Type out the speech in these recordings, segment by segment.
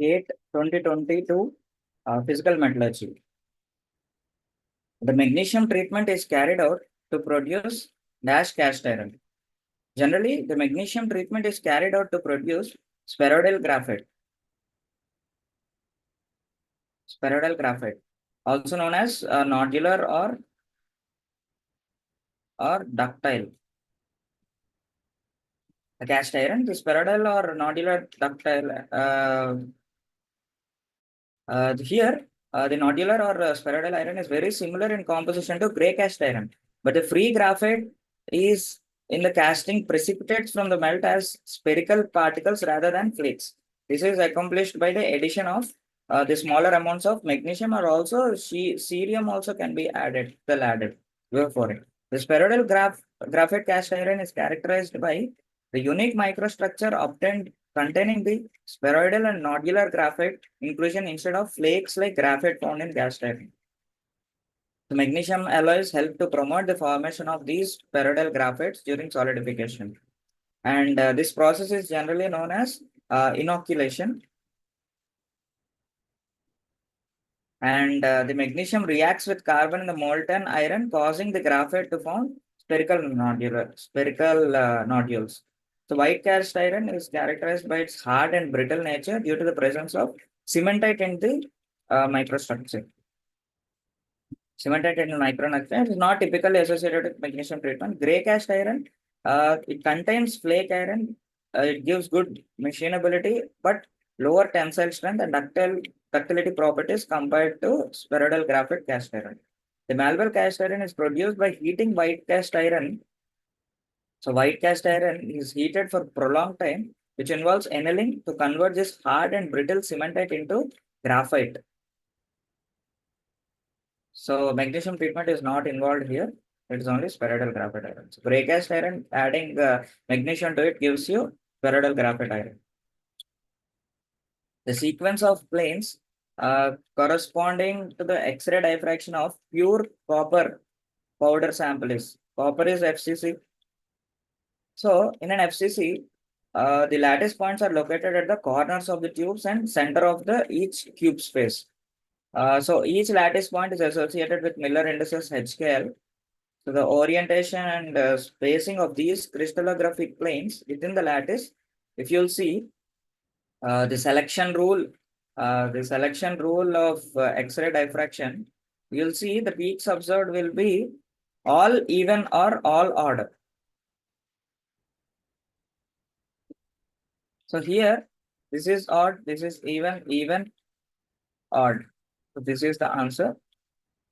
8 2022 physical metallurgy. The magnesium treatment is carried out to produce dash cast iron. Generally, the magnesium treatment is carried out to produce spheroidal graphite, also known as nodular or ductile. The cast iron, the spheroidal or nodular ductile. Here, the nodular or spheroidal iron is very similar in composition to gray cast iron, but the free graphite is in the casting precipitates from the melt as spherical particles rather than flakes. This is accomplished by the addition of the smaller amounts of magnesium, or also cerium also can be added, for it. The spheroidal graphite cast iron is characterized by the unique microstructure obtained containing the spheroidal and nodular graphite inclusion instead of flakes like graphite found in cast iron. The magnesium alloys help to promote the formation of these spheroidal graphites during solidification. And this process is generally known as inoculation. And the magnesium reacts with carbon in the molten iron, causing the graphite to form spherical nodules. So white cast iron is characterized by its hard and brittle nature due to the presence of cementite in the microstructure. Cementite in the microstructure is not typically associated with magnesium treatment. Gray cast iron, it contains flake iron. It gives good machinability, but lower tensile strength and ductility properties compared to spheroidal graphite cast iron. The malleable cast iron is produced by heating white cast iron. So white cast iron is heated for prolonged time, which involves annealing to convert this hard and brittle cementite into graphite. So magnesium treatment is not involved here. It is only spheroidal graphite iron. So gray cast iron, adding magnesium to it gives you spheroidal graphite iron. The sequence of planes corresponding to the X-ray diffraction of pure copper powder sample is copper is FCC. So in an FCC, the lattice points are located at the corners of the tubes and center of each cube space. So each lattice point is associated with Miller indices HKL. So the orientation and spacing of these crystallographic planes within the lattice, if you'll see the selection rule of X-ray diffraction, you'll see the peaks observed will be all even or all odd. So here, this is odd, this is even, odd. So this is the answer.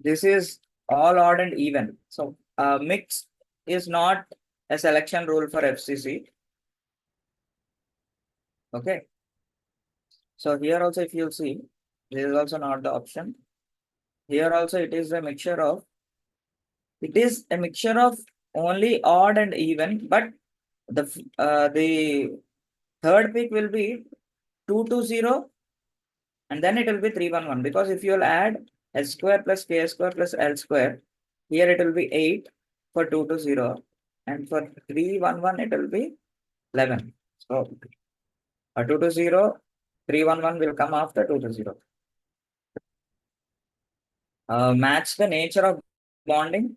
This is all odd and even. So mix is not a selection rule for FCC. Okay. So here also, if you see, this is also not the option. Here also it is a mixture of only odd and even, but the third peak will be 220 and then it will be 311, because if you will add S square plus K square plus L square, here it will be 8 for 220 and for 311 it will be 11. So 220, 311 will come after 220. Match the nature of bonding.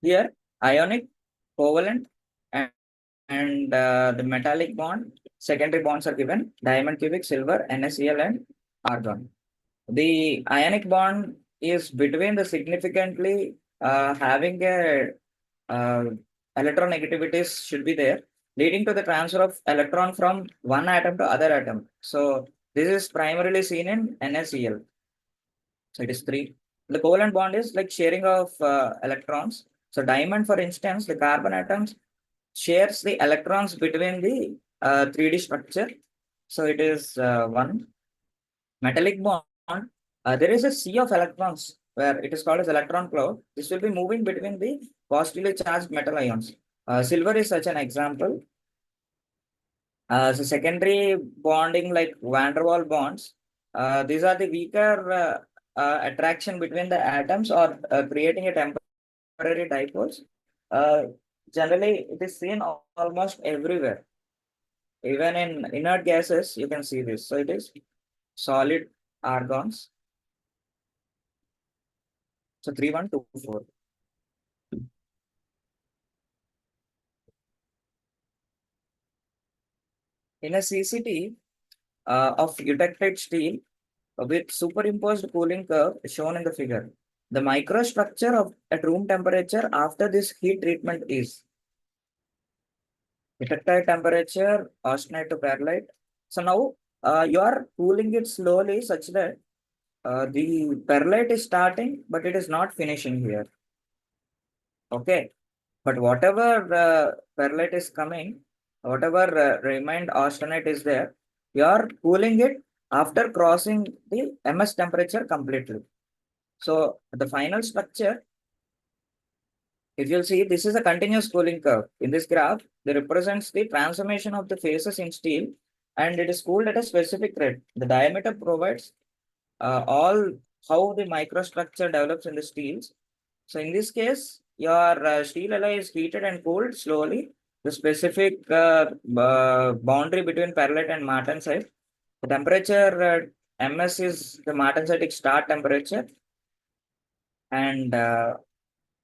Here, ionic, covalent, and the metallic bond, secondary bonds are given: diamond, cubic, silver, NaCl, and argon. The ionic bond is between the significantly having a electronegativities should be there, leading to the transfer of electron from one atom to other atom. So this is primarily seen in NaCl. So it is 3. The covalent bond is like sharing of electrons. So diamond, for instance, the carbon atoms shares the electrons between the 3D structure. So it is 1. Metallic bond, there is a sea of electrons where it is called as electron cloud. This will be moving between the positively charged metal ions. Silver is such an example. So secondary bonding like van der Waals bonds, these are the weaker attraction between the atoms or creating a temporary dipoles. generally it is seen almost everywhere. Even in inert gases, you can see this. So it is solid argons. So 3124. In a CCT of eutected steel with superimposed cooling curve shown in the figure, the microstructure of at room temperature after this heat treatment is detected temperature, austenite to perlite. So now you are cooling it slowly such that the perlite is starting, but it is not finishing here. Okay. But whatever perlite is coming, whatever remained austenite is there, you are cooling it after crossing the MS temperature completely. So the final structure, if you'll see, this is a continuous cooling curve. In this graph, it represents the transformation of the phases in steel and it is cooled at a specific rate. The diameter provides all how the microstructure develops in the steels. So in this case, your steel alloy is heated and cooled slowly. The specific boundary between perlite and martensite. The temperature MS is the martensitic start temperature, and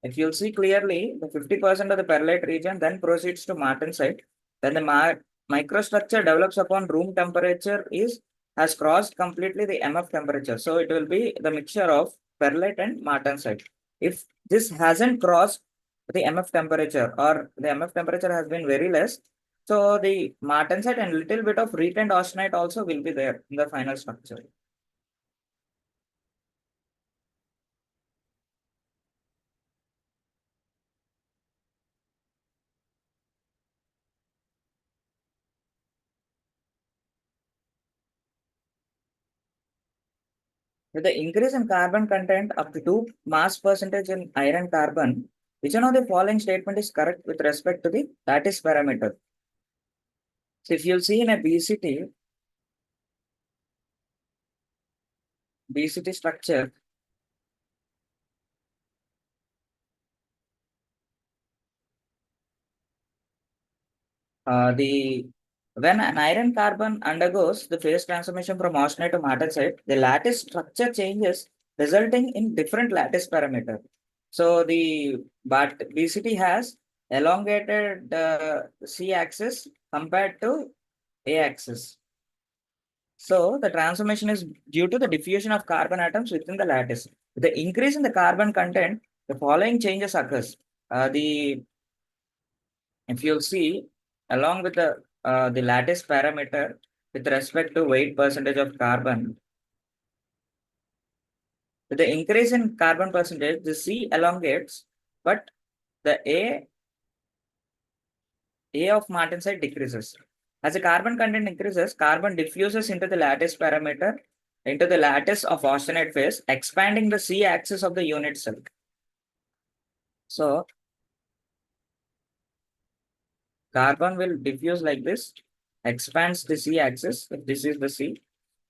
if you'll see clearly, the 50% of the perlite region then proceeds to martensite. Then the microstructure develops upon room temperature is has crossed completely the MF temperature. So it will be the mixture of perlite and martensite. If this hasn't crossed the MF temperature or the MF temperature has been very less, so the martensite and little bit of retained austenite also will be there in the final structure. With the increase in carbon content up to 2 mass percentage in iron carbon, which one of the following statement is correct with respect to the lattice parameter? So if you'll see in a BCT structure, the when an iron carbon undergoes the phase transformation from austenite to martensite, the lattice structure changes, resulting in different lattice parameter. So the but BCT has elongated C axis compared to A axis. So the transformation is due to the diffusion of carbon atoms within the lattice. With the increase in the carbon content, the following changes occurs. The if you'll see along with the lattice parameter with respect to weight percentage of carbon, with the increase in carbon percentage, the C elongates, but the A of martensite decreases. As the carbon content increases, carbon diffuses into the lattice parameter, into the lattice of austenite phase, expanding the C axis of the unit cell. So carbon will diffuse like this, expands the C axis, if this is the C,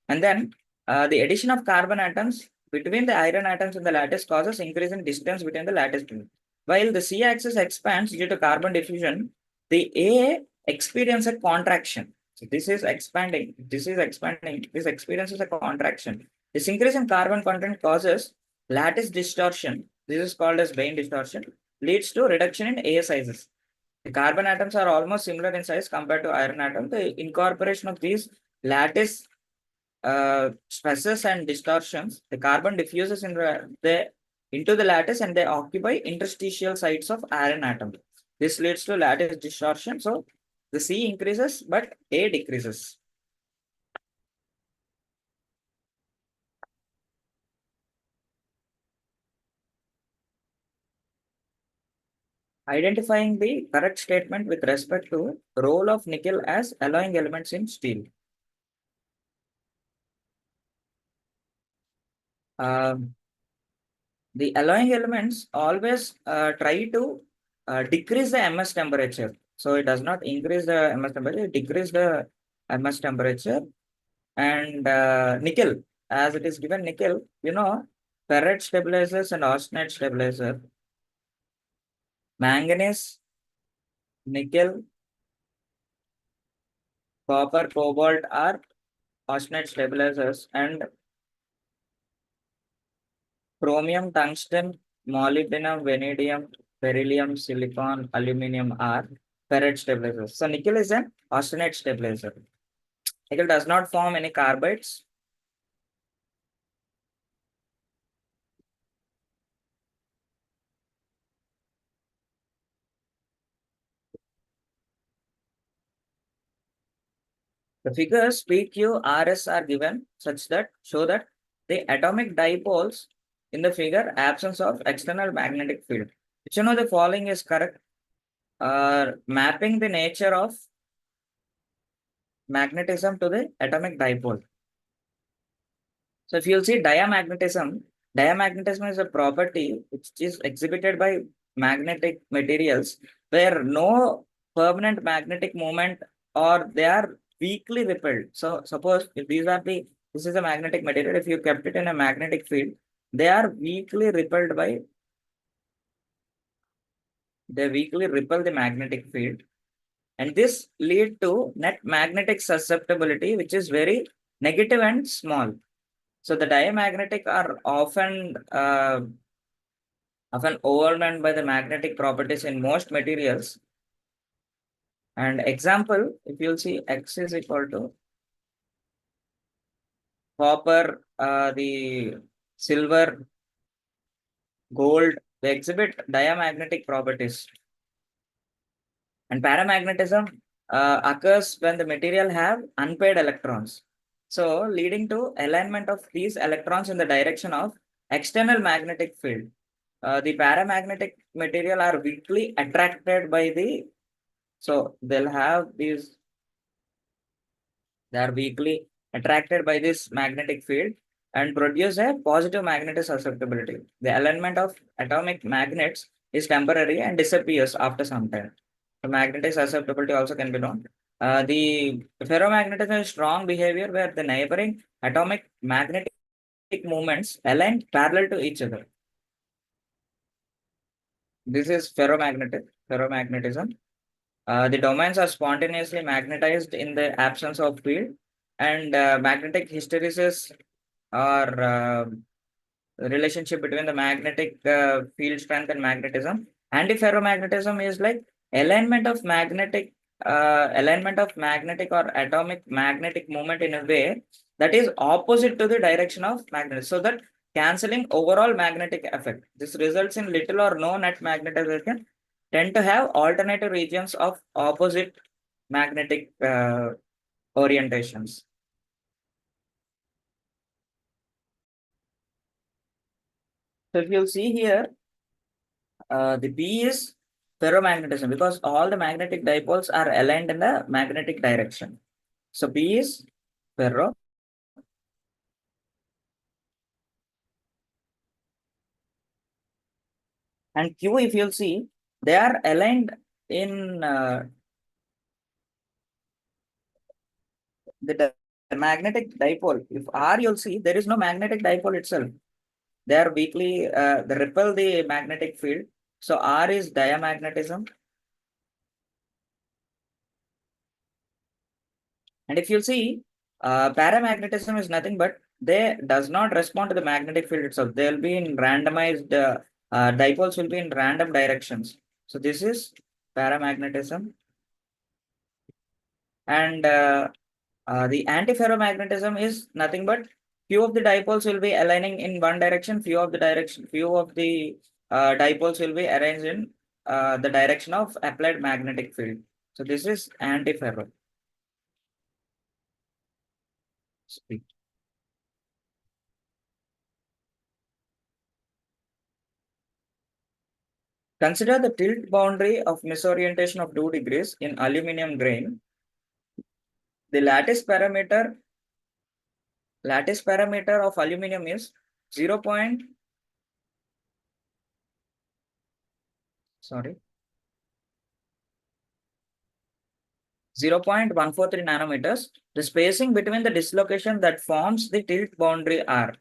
and then the addition of carbon atoms between the iron atoms in the lattice causes increase in distance between the lattice plates. While the C axis expands due to carbon diffusion, the A experiences a contraction. So this is expanding, this experiences a contraction. This increase in carbon content causes lattice distortion. This is called as Bain distortion, leads to reduction in A sizes. The carbon atoms are almost similar in size compared to iron atom. The incorporation of these lattice stresses and distortions, the carbon diffuses into the lattice and they occupy interstitial sites of iron atom. This leads to lattice distortion. So the C increases, but A decreases. Identifying the correct statement with respect to role of nickel as alloying elements in steel. Um, the alloying elements always try to decrease the MS temperature. So it does not increase the MS temperature, it decrease the MS temperature. And nickel, as it is given nickel, ferrite stabilizers and austenite stabilizer, manganese nickel, copper, cobalt are austenite stabilizers, and chromium, tungsten, molybdenum, vanadium, beryllium, silicon, aluminum are ferrite stabilizers. So nickel is an austenite stabilizer. Nickel does not form any carbides. The figures PQ, RS are given such that show that the atomic dipoles in the figure absence of external magnetic field. Which you know the following is correct. Mapping the nature of magnetism to the atomic dipole. So if you'll see diamagnetism is a property which is exhibited by magnetic materials where no permanent magnetic moment or they are weakly repelled. So suppose if this is a magnetic material, if you kept it in a magnetic field, they are weakly repelled by they weakly repel the magnetic field, and this lead to net magnetic susceptibility, which is very negative and small. So the diamagnetic are often overwhelmed by the magnetic properties in most materials. And example, if you'll see X is equal to copper, the silver, gold, they exhibit diamagnetic properties. And paramagnetism occurs when the material have unpaired electrons. So leading to alignment of these electrons in the direction of external magnetic field. The paramagnetic material are weakly attracted by so they'll have these, they are weakly attracted by this magnetic field and produce a positive magnetic susceptibility. The alignment of atomic magnets is temporary and disappears after some time. The magnetic susceptibility also can be known. The ferromagnetism is strong behavior where the neighboring atomic magnetic moments align parallel to each other. This is ferromagnetism. The domains are spontaneously magnetized in the absence of field, and magnetic hysteresis or relationship between the magnetic field strength and magnetism. Antiferromagnetism is like alignment of magnetic or atomic magnetic moment in a way that is opposite to the direction of magnet, so that cancelling overall magnetic effect. This results in little or no net magnetization, tend to have alternative regions of opposite magnetic orientations. So if you'll see here, the B is ferromagnetism because all the magnetic dipoles are aligned in the magnetic direction. So B is ferro. And Q, if you'll see, they are aligned in the magnetic dipole. If R, you'll see there is no magnetic dipole itself. They are weakly, they repel the magnetic field. So R is diamagnetism. And if you see, paramagnetism is nothing but they does not respond to the magnetic field itself. They'll be in randomized, dipoles will be in random directions. So this is paramagnetism. And the antiferromagnetism is nothing but few of the dipoles will be aligning in one direction, few of the dipoles will be arranged in the direction of applied magnetic field. So this is antiferro. Consider the tilt boundary of misorientation of 2 degrees in aluminum grain. The lattice parameter of aluminum is 0. Sorry, 0.143 nanometers. The spacing between the dislocation that forms the tilt boundary R.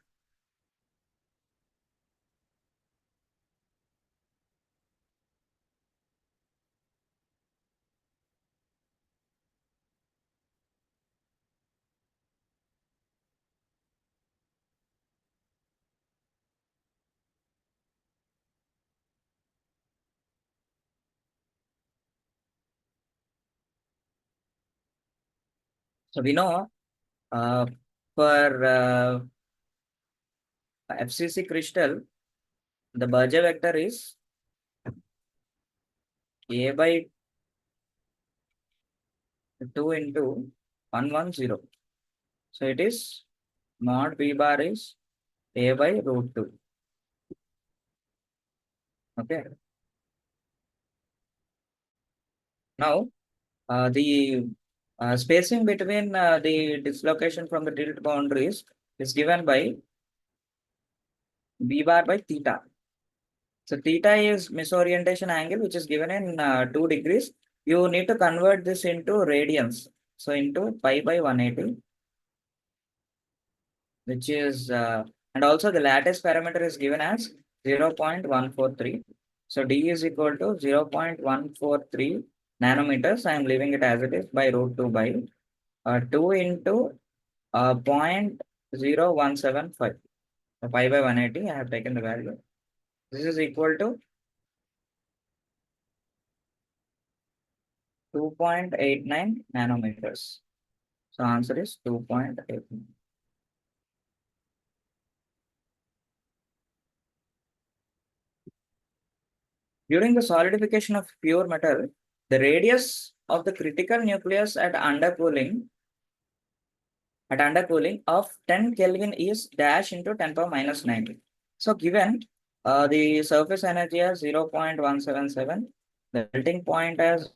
So we know uh, for FCC crystal, the Berger vector is A by 2 into 110. So it is mod B bar is A by root 2. Okay. Now, the spacing between the dislocation from the tilt boundaries is given by B bar by theta. So theta is misorientation angle, which is given in 2 degrees. You need to convert this into radians. So into pi by 180, which is, and also the lattice parameter is given as 0.143. So D is equal to 0.143 nanometers. I am leaving it as it is by root 2 by 2 into 0.0175. So pi by 180, I have taken the value. This is equal to 2.89 nanometers. So answer is 2.8. During the solidification of pure metal, the radius of the critical nucleus at undercooling of 10 Kelvin is dash into 10 power minus 9. So given the surface energy as 0.177, the melting point as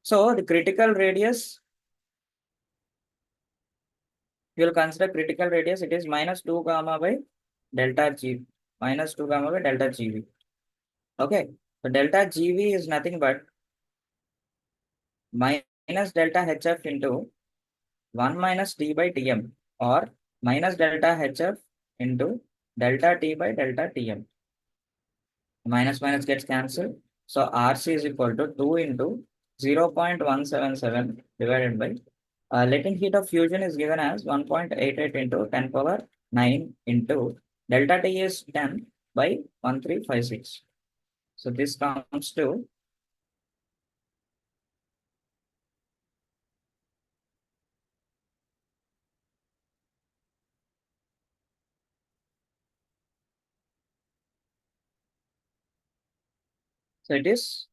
so the critical radius, you will consider critical radius, it is minus 2 gamma by delta G, minus 2 gamma by delta GV. Okay, so delta GV is nothing but minus delta HF into 1 minus T by Tm or minus delta HF into delta T by delta Tm. Minus minus gets cancelled. So RC is equal to 2 into 0.177 divided by latent heat of fusion is given as 1.88 into 10 power 9 into delta T is 10 by 1356. So this comes to so it is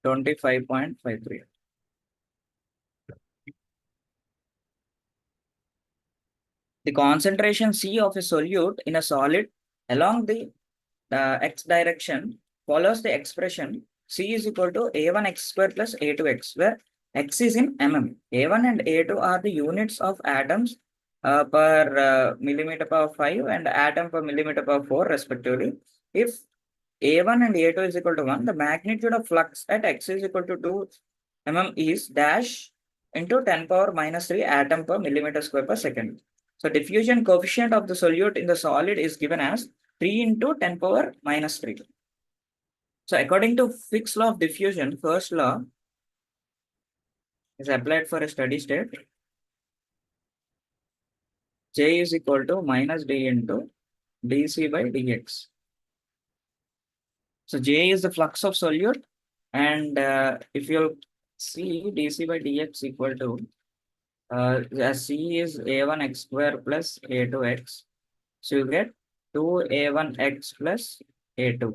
25.53. The concentration C of a solute in a solid along the x direction follows the expression C is equal to A1 x square plus A2 x, where x is in mm. A1 and A2 are the units of atoms per millimeter power 5 and atom per millimeter power 4 respectively. If A1 and A2 is equal to 1, the magnitude of flux at x is equal to 2 mm is dash into 10 power minus 3 atom per millimeter square per second. So diffusion coefficient of the solute in the solid is given as 3 into 10 power minus 3. So according to Fick's law of diffusion, first law is applied for a steady state. J is equal to minus D into dC by dx. So J is the flux of solute, and if you see dC by dx equal to C is A1 x square plus A2 x. So you get 2 A1 x plus A2.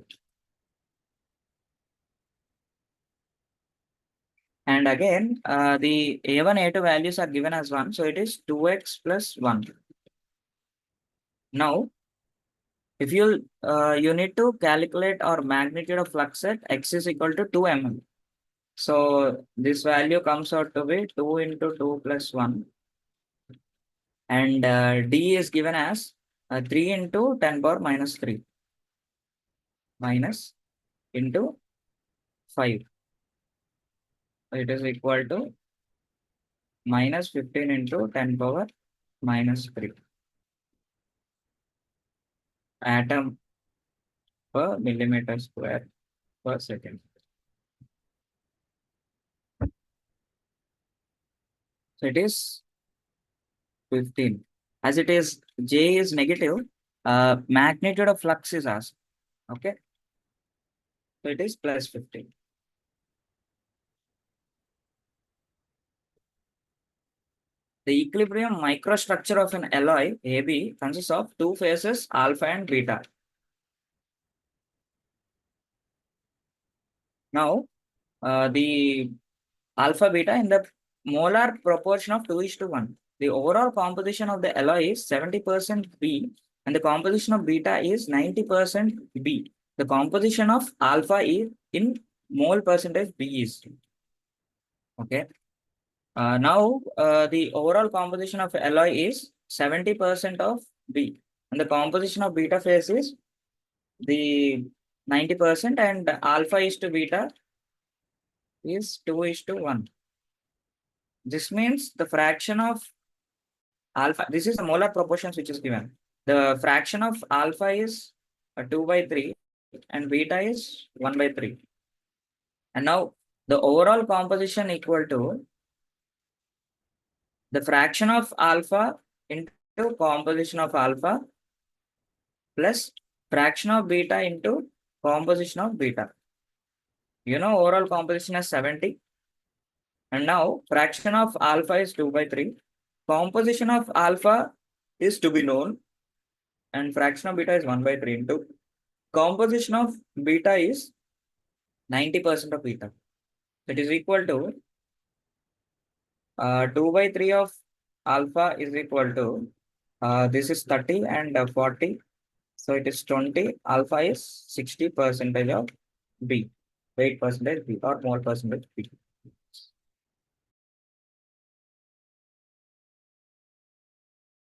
And again, the A1, A2 values are given as 1. So it is 2x plus 1. Now, if you need to calculate our magnitude of flux at x is equal to 2 mm. So this value comes out to be 2 into 2 plus 1. And D is given as 3 into 10 power minus 3 minus into 5. It is equal to minus 15 into 10 power minus 3 atom per millimeter square per second. So it is 15. As it is, J is negative, magnitude of flux is asked. Okay. So it is plus 50. The equilibrium microstructure of an alloy AB consists of two phases alpha and beta. Now, the alpha beta in the molar proportion of 2 is to 1. The overall composition of the alloy is 70% B and the composition of beta is 90% B. The composition of alpha is in mole percentage B is. Okay. Now, the overall composition of alloy is 70% of B and the composition of beta phase is the 90% and alpha is to beta is 2 is to 1. This means the fraction of alpha, this is the molar proportions which is given. The fraction of alpha is 2 by 3 and beta is 1 by 3. And now the overall composition equal to the fraction of alpha into composition of alpha plus fraction of beta into composition of beta. You know, overall composition is 70. And now fraction of alpha is 2 by 3. Composition of alpha is to be known and fraction of beta is 1 by 3 into composition of beta is 90% of beta. That is equal to 2 by 3 of alpha is equal to this is 30 and 40. So it is 20. Alpha is 60% of B, weight percentage B or mole percentage B.